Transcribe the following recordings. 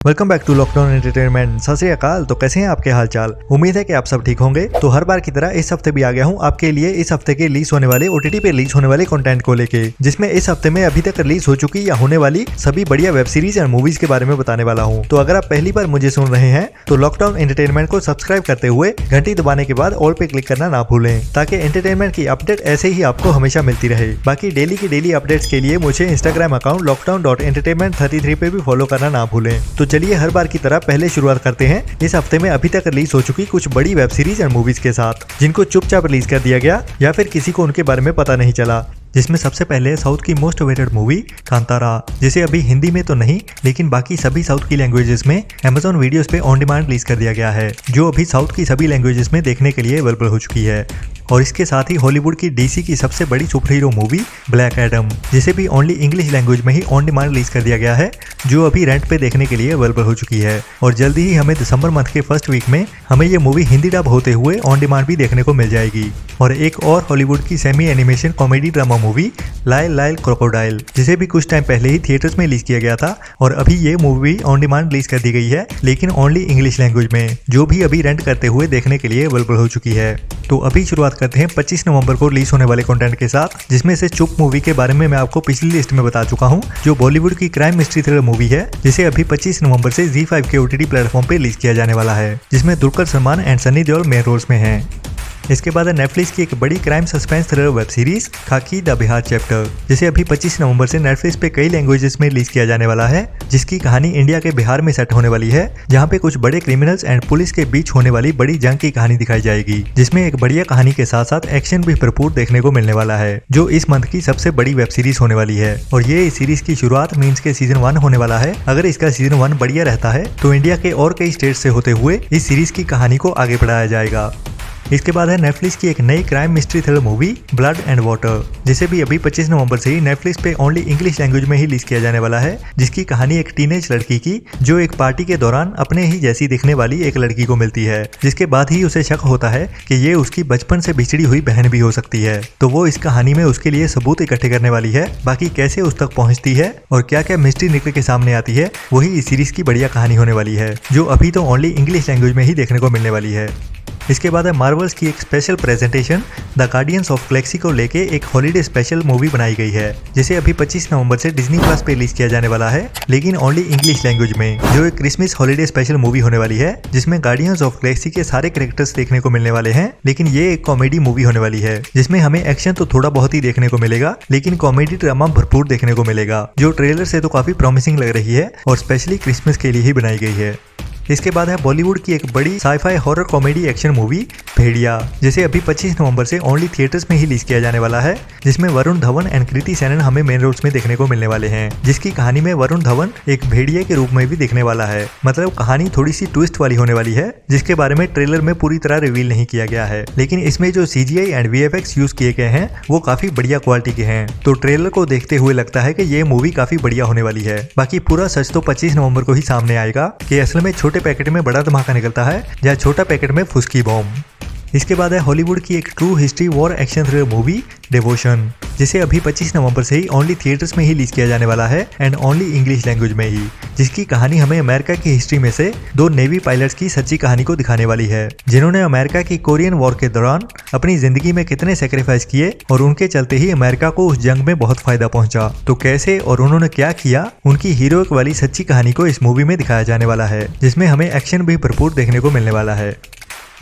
Welcome back to lockdown entertainment. सत श्री अकाल। तो कैसे हैं आपके हालचाल। उम्मीद है कि आप सब ठीक होंगे। तो हर बार की तरह इस हफ्ते भी आ गया हूं आपके लिए इस हफ्ते के रिलीज होने वाले ओटीटी पे रिलीज होने वाले कंटेंट को लेके, जिसमें इस हफ्ते में अभी तक रिलीज हो चुकी या होने वाली सभी बढ़िया वेब सीरीज एंड मूवीज के बारे में बताने वाला हूँ। तो अगर आप पहली बार मुझे सुन रहे हैं तो लॉकडाउन एंटरटेनमेंट को सब्सक्राइब करते हुए घंटी दबाने के बाद ऑल पे क्लिक करना ना भूलें, ताकि एंटरटेनमेंट की अपडेट ऐसे ही आपको हमेशा मिलती रहे। बाकी डेली की डेली अपडेट्स के लिए मुझे इंस्टाग्राम अकाउंट lockdown.entertainment33 पे भी फॉलो करना ना भूलें। तो चलिए हर बार की तरह पहले शुरुआत करते हैं इस हफ्ते में अभी तक रिलीज हो चुकी कुछ बड़ी वेब सीरीज एंड मूवीज के साथ, जिनको चुपचाप रिलीज कर दिया गया या फिर किसी को उनके बारे में पता नहीं चला। जिसमें सबसे पहले साउथ की मोस्ट अवेटेड मूवी कांतारा, जिसे अभी हिंदी में तो नहीं लेकिन बाकी सभी साउथ की लैंग्वेजेस में Amazon वीडियोस पे ऑन डिमांड रिलीज कर दिया गया है, जो अभी साउथ की सभी लैंग्वेजेस में देखने के लिए अवेलेबल हो चुकी है। और इसके साथ ही हॉलीवुड की डीसी की सबसे बड़ी super hero movie black Adam, जिसे भी ओनली इंग्लिश लैंग्वेज में ही ऑन डिमांड रिलीज कर दिया गया है, जो अभी रेंट पे देखने के लिए अवेलेबल हो चुकी है। और जल्दी ही हमें दिसंबर मंथ के फर्स्ट वीक में हमें ये मूवी हिंदी डब होते हुए ऑन डिमांड भी देखने को मिल जाएगी। और एक और हॉलीवुड की semi animation comedy drama movie लाइल लाइल क्रोकोडाइल, जिसे भी कुछ टाइम पहले ही थिएटर्स में रिलीज किया गया था, और अभी ये मूवी ऑन डिमांड रिलीज कर दी गई है, लेकिन ओनली इंग्लिश लैंग्वेज में, जो भी अभी रेंट करते हुए देखने के लिए अवेलेबल हो चुकी है। तो अभी शुरुआत करते हैं 25 नवंबर को रिलीज होने वाले कंटेंट के साथ, जिसमें से चुप मूवी के बारे में मैं आपको पिछली लिस्ट में बता चुका हूं, जो बॉलीवुड की क्राइम मिस्ट्री थ्रिलर मूवी है, जिसे अभी 25 नवंबर से ZEE5 के OTT प्लेटफॉर्म पे रिलीज किया जाने वाला है, जिसमें Dulquer Salmaan and Sunny Deol main roles में हैं। इसके बाद है नेटफ्लिक्स की एक बड़ी crime suspense thriller web series Khakee the Bihar chapter, जिसे अभी 25 नवंबर से नेटफ्लिक्स पे कई लैंग्वेजेस में रिलीज किया जाने वाला है, जिसकी कहानी इंडिया के बिहार में सेट होने वाली है, जहां पे कुछ बड़े क्रिमिनल्स एंड पुलिस के बीच होने वाली बड़ी जंग की कहानी दिखाई जाएगी, जिसमें एक बढ़िया कहानी के साथ साथ एक्शन भी भरपूर देखने को मिलने वाला है, जो इस मंथ की सबसे बड़ी वेब सीरीज होने वाली है। और ये इस सीरीज की शुरुआत मीन्स के सीजन 1 होने वाला है। अगर इसका सीजन 1 बढ़िया रहता है तो इंडिया के और कई स्टेट से होते हुए इस सीरीज की कहानी को आगे बढ़ाया जाएगा। इसके बाद है नेटफ्लिक्स की एक नई crime mystery thriller movie blood and water, जिसे भी अभी 25 नवंबर से ही नेटफ्लिक्स पे ओनली इंग्लिश लैंग्वेज में ही रिलीज किया जाने वाला है, जिसकी कहानी एक टीनेज लड़की की, जो एक पार्टी के दौरान अपने ही जैसी दिखने वाली एक लड़की को मिलती है, जिसके बाद ही उसे शक होता है कि ये उसकी बचपन से बिछड़ी हुई बहन भी हो सकती है। तो वो इस कहानी में उसके लिए सबूत इकट्ठे करने वाली है। बाकी कैसे उस तक पहुंचती है और क्या क्या मिस्ट्री निकल के सामने आती है, वही इस सीरीज की बढ़िया कहानी होने वाली है, जो अभी तो ओनली इंग्लिश लैंग्वेज में ही देखने को मिलने वाली है। इसके बाद है मार्वल्स की एक special presentation the guardians of Galaxy को लेके एक हॉलीडे स्पेशल मूवी बनाई गई है, जिसे अभी 25 नवंबर से डिज्नी प्लस पे रिलीज किया जाने वाला है, लेकिन ओनली इंग्लिश लैंग्वेज में, जो एक क्रिसमस हॉलीडे स्पेशल मूवी होने वाली है, जिसमें गार्डियंस ऑफ गैलेक्सी के सारे कैरेक्टर्स देखने को मिलने वाले हैं। लेकिन ये एक कॉमेडी मूवी होने वाली है, जिसमें हमें एक्शन तो थोड़ा बहुत ही देखने को मिलेगा, लेकिन कॉमेडी ड्रामा भरपूर देखने को मिलेगा, जो ट्रेलर से तो काफी प्रॉमिसिंग लग रही है और स्पेशली क्रिसमस के लिए ही बनाई गई है। इसके बाद है बॉलीवुड की एक बड़ी scifi horror comedy action movie Bhediya, जिसे अभी 25 नवंबर से ओनली थिएटर्स में ही रिलीज किया जाने वाला है, जिसमें वरुण धवन एंड कृति सेनन हमें मेन रोल्स में देखने को मिलने वाले हैं, जिसकी कहानी में वरुण धवन एक भेड़िया के रूप में भी दिखने वाला है। मतलब कहानी थोड़ी सी ट्विस्ट वाली होने वाली है, जिसके बारे में ट्रेलर में पूरी तरह रिवील नहीं किया गया है, लेकिन इसमें जो CGI एंड VFX यूज किए गए हैं वो काफी बढ़िया क्वालिटी के हैं। तो ट्रेलर को देखते हुए लगता है कि ये मूवी काफी बढ़िया होने वाली है। बाकी पूरा सच तो 25 नवंबर को ही सामने आएगा कि असल में छोटे पैकेट में बड़ा धमाका निकलता है या छोटा पैकेट में फुसकी बॉम्ब। इसके बाद है हॉलीवुड की एक true history war action thriller movie devotion, जिसे अभी 25 नवंबर से ही ओनली थिएटर्स में ही रिलीज किया जाने वाला है एंड ओनली इंग्लिश लैंग्वेज में ही, जिसकी कहानी हमें अमेरिका की हिस्ट्री में से 2 नेवी पायलट्स की सच्ची कहानी को दिखाने वाली है, जिन्होंने अमेरिका की कोरियन वॉर के दौरान अपनी जिंदगी में कितने सेक्रीफाइस किए और उनके चलते ही अमेरिका को उस जंग में बहुत फायदा पहुंचा। तो कैसे और उन्होंने क्या किया, उनकी हीरोइक वाली सच्ची कहानी को इस मूवी में दिखाया जाने वाला है, जिसमें हमें एक्शन भी भरपूर देखने को मिलने वाला है।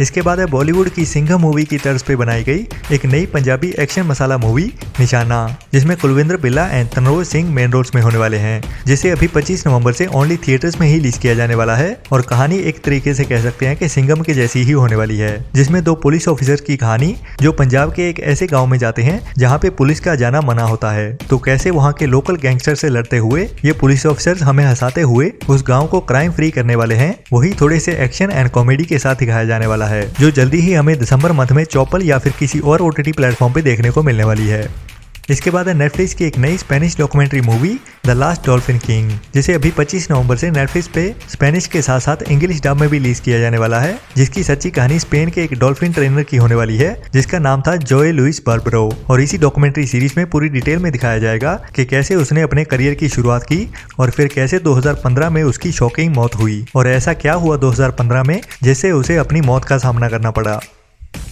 इसके बाद है बॉलीवुड की सिंघम मूवी की तर्ज पे बनाई गई एक नई पंजाबी एक्शन मसाला मूवी निशाना, जिसमें कुलविंदर बिल्ला एंड तनरोज सिंह मेन रोल्स में होने वाले हैं, जिसे अभी 25 नवंबर से ओनली थिएटर्स में ही रिलीज किया जाने वाला है। और कहानी एक तरीके से कह सकते हैं कि सिंघम के जैसी ही होने वाली है, जिसमें 2 पुलिस ऑफिसर की कहानी, जो पंजाब के एक ऐसे गाँव में जाते हैं जहाँ पे पुलिस का जाना मना होता है, तो कैसे वहाँ के लोकल गैंगस्टर से लड़ते हुए ये पुलिस ऑफिसर्स हमें हंसाते हुए उस गाँव को क्राइम फ्री करने वाले हैं, वही थोड़े से एक्शन एंड कॉमेडी के साथ दिखाया जाने वाला है, जो जल्दी ही हमें दिसंबर मंथ में चौपल या फिर किसी और OTT प्लेटफॉर्म पे देखने को मिलने वाली है। इसके बाद है नेटफ्लिक्स की एक नई Spanish documentary movie the last dolphin king, जिसे अभी 25 नवंबर से नेटफ्लिक्स पे स्पेनिश के साथ साथ इंग्लिश डब में भी रिलीज किया जाने वाला है, जिसकी सच्ची कहानी स्पेन के एक डॉल्फिन ट्रेनर की होने वाली है जिसका नाम था जोए लुइस बार्बरो। और इसी डॉक्यूमेंट्री सीरीज में पूरी डिटेल में दिखाया जाएगा कि कैसे उसने अपने करियर की शुरुआत की और फिर कैसे 2015 में उसकी शॉकिंग मौत हुई और ऐसा क्या हुआ 2015 में जिससे उसे अपनी मौत का सामना करना पड़ा।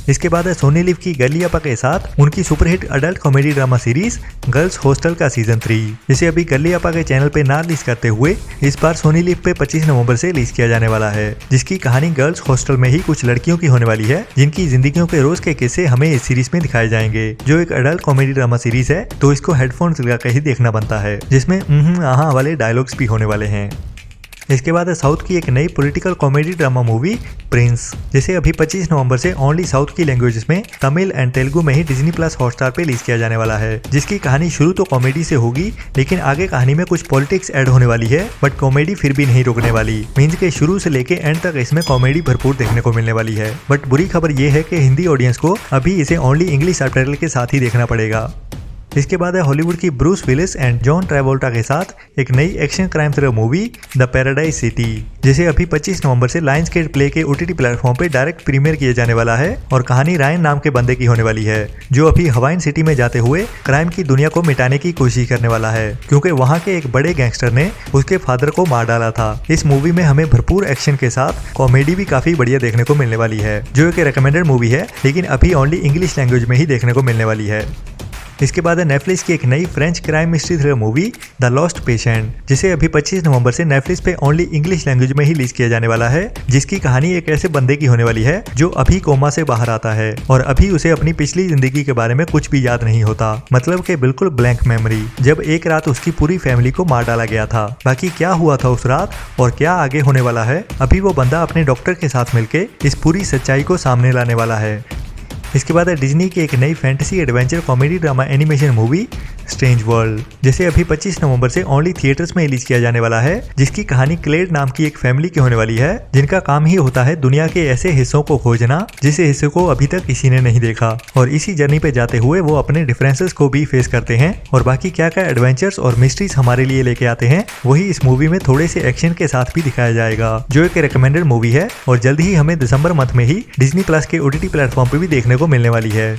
इसके बाद है सोनी लिव की गर्ली अपा के साथ उनकी superhit adult comedy drama series girls hostel का सीजन 3, जिसे अभी गर्ली अपा के चैनल पे ना रिलीज करते हुए इस बार सोनी लिव पे 25 नवंबर से रिलीज किया जाने वाला है, जिसकी कहानी गर्ल्स हॉस्टल में ही कुछ लड़कियों की होने वाली है जिनकी जिंदगियों के रोज के किस्से हमें इस सीरीज में दिखाए जाएंगे। जो एक अडल्ट कॉमेडी ड्रामा सीरीज है तो इसको हेडफोन्स लगाकर ही देखना बनता है, जिसमें आहा वाले डायलॉग्स भी होने वाले हैं। इसके बाद है साउथ की एक नई political comedy drama movie Prince, जिसे अभी 25 नवंबर से ओनली साउथ की लैंग्वेजेस में तमिल एंड तेलुगु में ही डिज्नी प्लस हॉटस्टार पे रिलीज किया जाने वाला है, जिसकी कहानी शुरू तो कॉमेडी से होगी लेकिन आगे कहानी में कुछ पॉलिटिक्स ऐड होने वाली है, बट कॉमेडी फिर भी नहीं रुकने वाली। मींस के शुरू से लेके एंड तक इसमें कॉमेडी भरपूर देखने को मिलने वाली है। बट बुरी खबर ये है कि हिंदी ऑडियंस को अभी इसे ओनली इंग्लिश सबटाइटल के साथ ही देखना पड़ेगा। इसके बाद है हॉलीवुड की Bruce Willis and John Travolta के साथ एक नई action crime thriller movie the paradise city, जिसे अभी 25 नवंबर से लायंसगेट प्ले के ओटीटी प्लेटफॉर्म पे डायरेक्ट प्रीमियर किए जाने वाला है। और कहानी रायन नाम के बंदे की होने वाली है जो अभी हवाइन सिटी में जाते हुए क्राइम की दुनिया को मिटाने की कोशिश करने वाला है, क्योंकि वहाँ के एक बड़े गैंगस्टर ने उसके फादर को मार डाला था। इस मूवी में हमें भरपूर एक्शन के साथ कॉमेडी भी काफी बढ़िया देखने को मिलने वाली है, जो एक रिकमेंडेड मूवी है लेकिन अभी ओनली इंग्लिश लैंग्वेज में ही देखने को मिलने वाली है। इसके बाद है नेटफ्लिक्स की एक नई French crime mystery thriller movie the lost patient, जिसे अभी 25 नवंबर से नेटफ्लिक्स पे ओनली इंग्लिश लैंग्वेज में ही रिलीज किया जाने वाला है, जिसकी कहानी एक ऐसे बंदे की होने वाली है जो अभी कोमा से बाहर आता है और अभी उसे अपनी पिछली जिंदगी के बारे में कुछ भी याद नहीं होता, मतलब कि बिल्कुल ब्लैंक मेमोरी, जब एक रात उसकी पूरी फैमिली को मार डाला गया था। बाकी क्या हुआ था उस रात और क्या आगे होने वाला है, अभी वो बंदा अपने डॉक्टर के साथ मिलके इस पूरी सच्चाई को सामने लाने वाला है। इसके बाद है डिज्नी की एक नई fantasy adventure comedy drama animation movie strange world, जिसे अभी 25 नवंबर से ओनली थिएटर्स में रिलीज किया जाने वाला है, जिसकी कहानी क्लेड नाम की एक फैमिली की होने वाली है जिनका काम ही होता है दुनिया के ऐसे हिस्सों को खोजना जिस हिस्से को अभी तक किसी ने नहीं देखा, और इसी जर्नी पे जाते हुए वो अपने डिफरेंसेस को भी फेस करते हैं और बाकी क्या क्या एडवेंचर्स और मिस्ट्रीज हमारे लिए लेके आते हैं वही इस मूवी में थोड़े से एक्शन के साथ भी दिखाया जाएगा, जो एक रिकमेंडेड मूवी है और जल्द ही हमें दिसंबर मंथ में ही डिज्नी प्लस के ओटीटी प्लेटफॉर्म पे भी देखने को मिलने वाली है।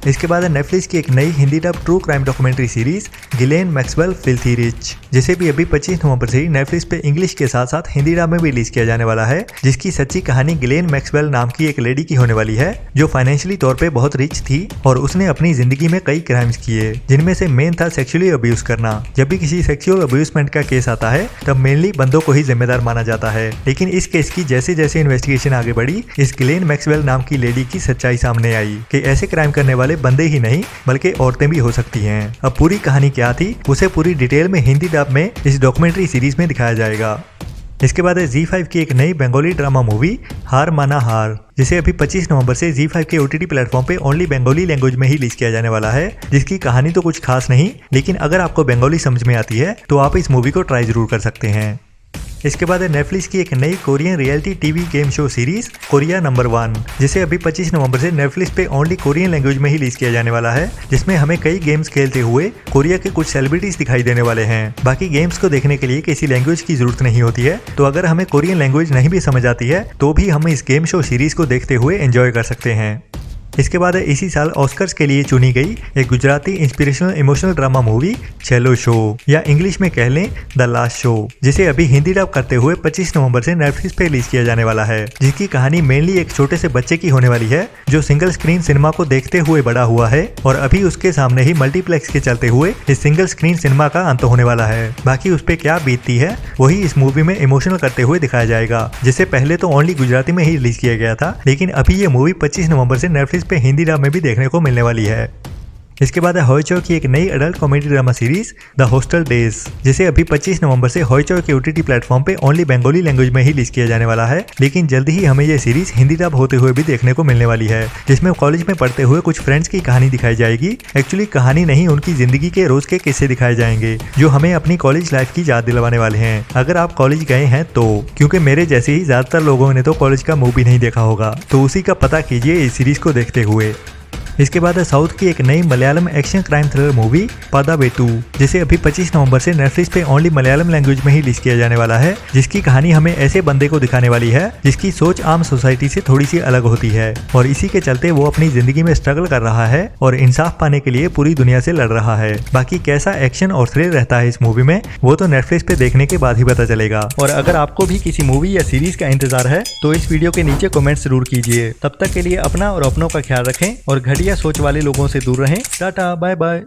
इसके बाद है नेटफ्लिक्स की एक नई Hindi dub true crime documentary series Ghislaine Maxwell filthy rich, जिसे भी अभी 25 नवंबर से ही नेटफ्लिक्स पे इंग्लिश के साथ साथ हिंदी डब में भी रिलीज किया जाने वाला है, जिसकी सच्ची कहानी गिलेन मैक्सवेल नाम की एक लेडी की होने वाली है जो फाइनेंशियली तौर पे बहुत रिच थी और उसने अपनी जिंदगी में कई क्राइम्स किए, जिनमें से मेन था सेक्सुअली अब्यूज करना। जब भी किसी सेक्सुअल अब्यूजमेंट का केस आता है तब मेनली बंदों को ही जिम्मेदार माना जाता है, लेकिन इस केस की जैसे जैसे इन्वेस्टिगेशन आगे बढ़ी इस गिलेन मैक्सवेल नाम की लेडी की सच्चाई सामने आई कि ऐसे क्राइम करने वाले बंदे ही नहीं बल्कि औरतें भी हो सकती हैं। अब पूरी कहानी क्या थी उसे पूरी डिटेल में हिंदी डब में इस डॉक्यूमेंट्री सीरीज में दिखाया जाएगा। इसके बाद है ZEE5 की एक नई बंगाली ड्रामा मूवी हार माना हार, जिसे अभी 25 नवंबर से ZEE5 के OTT प्लेटफॉर्म पे ओनली बंगाली लैंग्वेज में ही रिलीज किया जाने वाला है, जिसकी कहानी तो कुछ खास नहीं, लेकिन अगर आपको बंगाली समझ में आती है तो आप इस मूवी को ट्राई जरूर कर सकते हैं। इसके बाद है नेटफ्लिक्स की एक नई Korean reality TV game show series Korea number 1, जिसे अभी 25 नवंबर से नेटफ्लिक्स पे ओनली कोरियन लैंग्वेज में ही रिलीज किया जाने वाला है, जिसमें हमें कई गेम्स खेलते हुए कोरिया के कुछ सेलिब्रिटीज दिखाई देने वाले हैं। बाकी गेम्स को देखने के लिए किसी लैंग्वेज की जरूरत नहीं होती है, तो अगर हमें कोरियन लैंग्वेज नहीं भी समझ आती है तो भी हम इस गेम शो सीरीज को देखते हुए एंजॉय कर सकते हैं। इसके बाद है इसी साल ऑस्कर्स के लिए चुनी गई एक Gujarati inspirational emotional drama movie चेलो शो, या इंग्लिश में कह लें द लास्ट शो, जिसे अभी हिंदी डब करते हुए 25 नवंबर से नेटफ्लिक्स पे रिलीज किया जाने वाला है, जिसकी कहानी मेनली एक छोटे से बच्चे की होने वाली है जो सिंगल स्क्रीन सिनेमा को देखते हुए बड़ा हुआ है और अभी उसके सामने ही मल्टीप्लेक्स के चलते हुए इस सिंगल स्क्रीन सिनेमा का अंत होने वाला है। बाकी उस पे क्या बीतती है वही इस मूवी में इमोशनल करते हुए दिखाया जाएगा, जिसे पहले तो ओनली गुजराती में ही रिलीज किया गया था, लेकिन अभी ये मूवी 25 नवंबर से नेटफ्लिक्स पे हिंदी डब में भी देखने को मिलने वाली है। इसके बाद है हॉइचो की एक नई adult comedy drama series the hostel days, जिसे अभी 25 नवंबर से हॉइचो के OTT प्लेटफॉर्म पे ओनली बंगाली लैंग्वेज में ही रिलीज किया जाने वाला है, लेकिन जल्द ही हमें ये सीरीज हिंदी डब होते हुए भी देखने को मिलने वाली है, जिसमें कॉलेज में पढ़ते हुए कुछ फ्रेंड्स की कहानी दिखाई जाएगी। एक्चुअली कहानी नहीं, उनकी जिंदगी के रोज के किस्से दिखाए जाएंगे जो हमें अपनी कॉलेज लाइफ की याद दिलवाने वाले हैं, अगर आप कॉलेज गए हैं तो, क्योंकि मेरे जैसे ही ज्यादातर लोगों ने तो कॉलेज का मूवी नहीं देखा होगा, तो उसी का पता कीजिए इस सीरीज को देखते हुए। इसके बाद साउथ की एक नई Malayalam action crime thriller movie Padavettu, जिसे अभी 25 नवंबर से नेटफ्लिक्स पे ओनली मलयालम लैंग्वेज में ही रिलीज किया जाने वाला है, जिसकी कहानी हमें ऐसे बंदे को दिखाने वाली है जिसकी सोच आम सोसाइटी से थोड़ी सी अलग होती है और इसी के चलते वो अपनी जिंदगी में स्ट्रगल कर रहा है और इंसाफ पाने के लिए पूरी दुनिया से लड़ रहा है। बाकी कैसा एक्शन और थ्रिल रहता है इस मूवी में वो तो नेटफ्लिक्स पे देखने के बाद ही पता चलेगा। और अगर आपको भी किसी मूवी या सीरीज का इंतजार है तो इस वीडियो के नीचे कमेंट जरूर कीजिए। तब तक के लिए अपना और अपनों का ख्याल रखें और घटिया सोच वाले लोगों से दूर रहें। Tata bye bye.